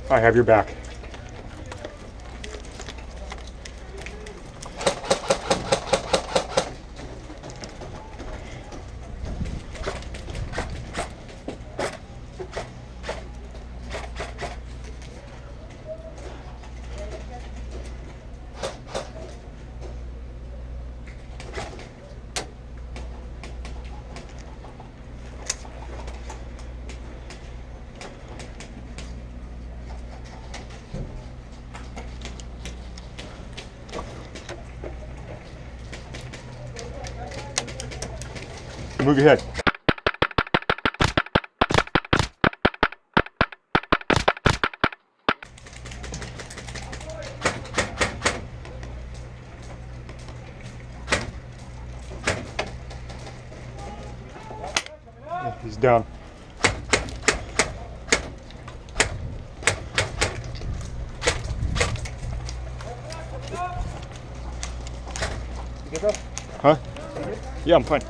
I have your back. Move your head. Yeah, he's down. You good, bro? Huh? Yeah, I'm fine.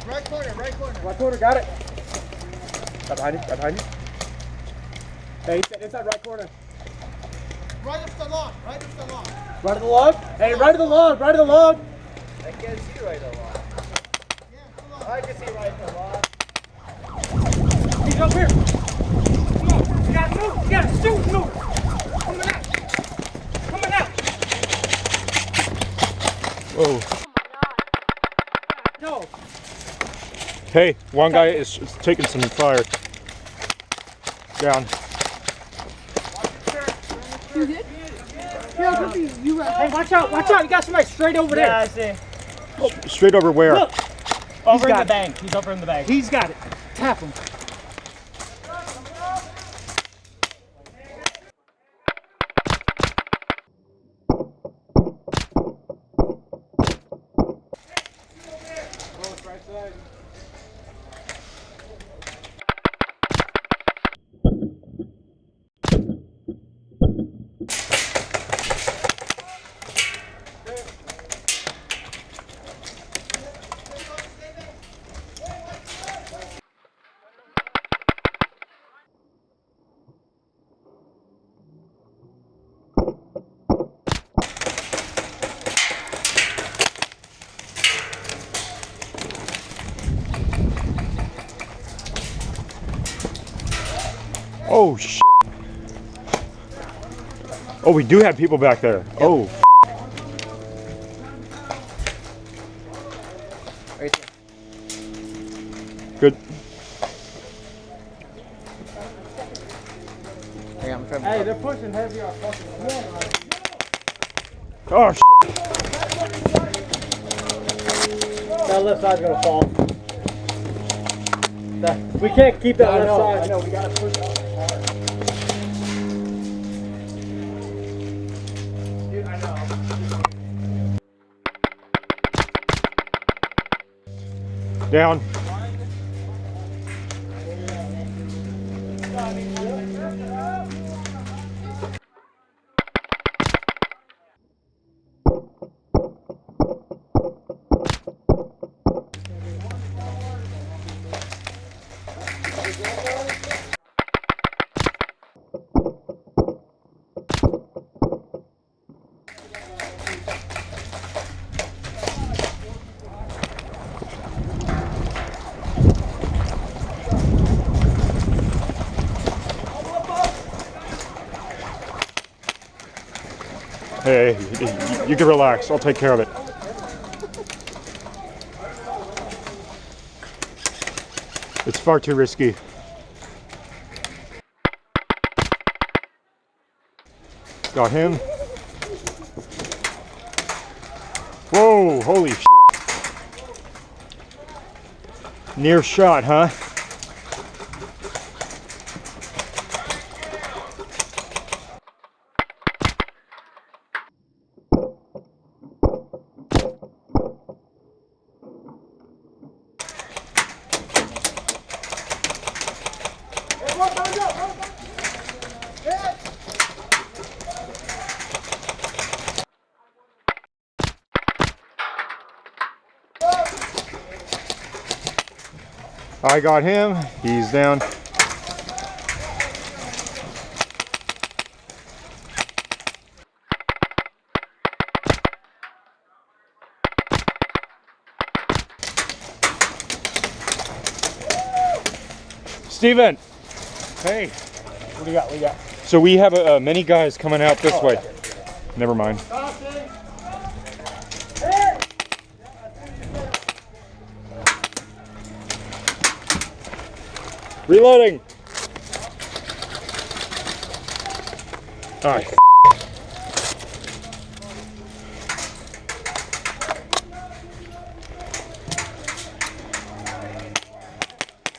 Right corner, right corner. Right corner, got it. Got behind you, got behind you. Hey, he's inside right corner. Right up the log, right up the log. Right of the log? Hey, right of the log, right of the log. I can't see right of the log. Yeah, come on. I can see right of the log. He's up here. Come on, you gotta move, you gotta shoot, move. Coming out. Coming out. Whoa. No. Hey, one guy is taking some fire. Down. You good? Yeah, you right. Hey, watch out, you got somebody straight over there. I see. Straight over where? Look. Over in the bank. He's over in the bank. He's got it. Tap him. Oh shit. Oh, we do have people back there. Yep. Oh. Right there. Good. Hey, I'm trying. Hey, they're pushing heavy on fucking. Oh shit. That left side's gonna fall. We can't keep that left side. I know, we gotta push out. Dude, I know. Down. Hey, you can relax. I'll take care of it. It's far too risky. Got him. Whoa, holy shit. Near shot, huh? I got him. He's down. Steven. Hey. What do you got? What do you got? So we have many guys coming out this way. Never mind. Reloading. All right.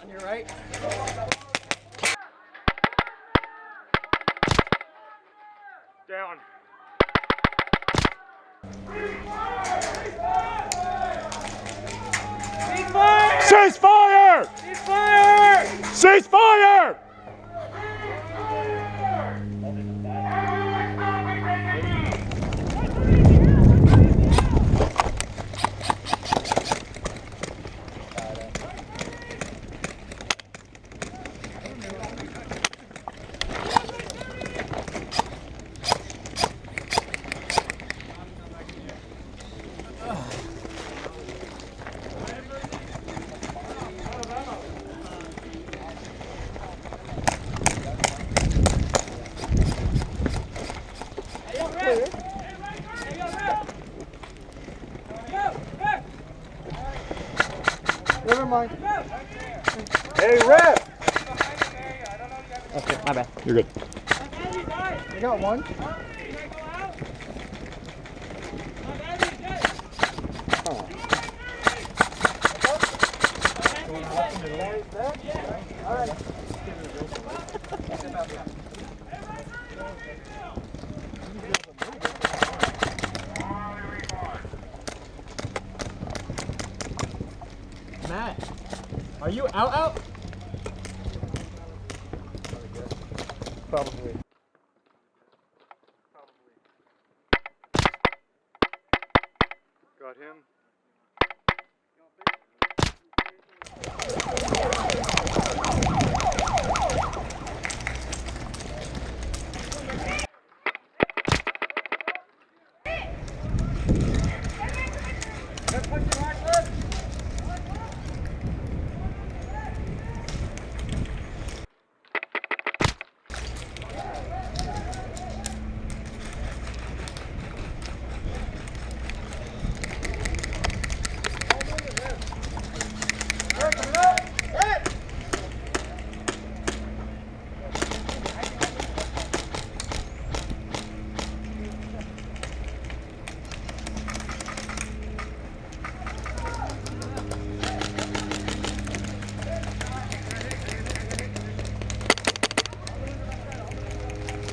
On your right. Down. Ceasefire! Ceasefire! Ceasefire! Never mind. Hey, Rep! Okay, my bad. You're good. You got one. Matt, are you out? Probably. Got him.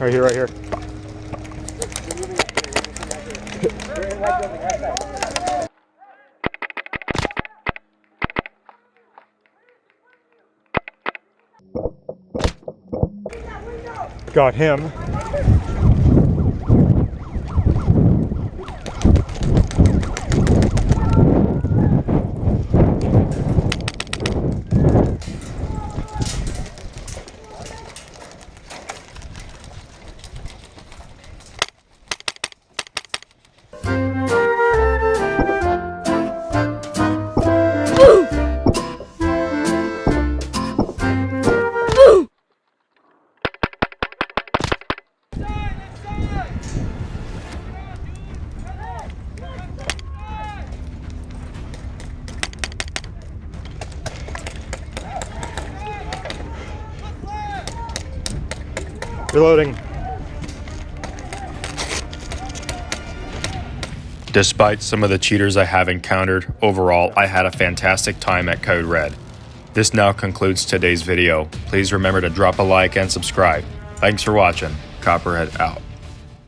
Right here, right here. Got him. Reloading. Despite some of the cheaters I have encountered, overall I had a fantastic time at Code Red. This now concludes today's video. Please remember to drop a like and subscribe. Thanks for watching. Copperhead out.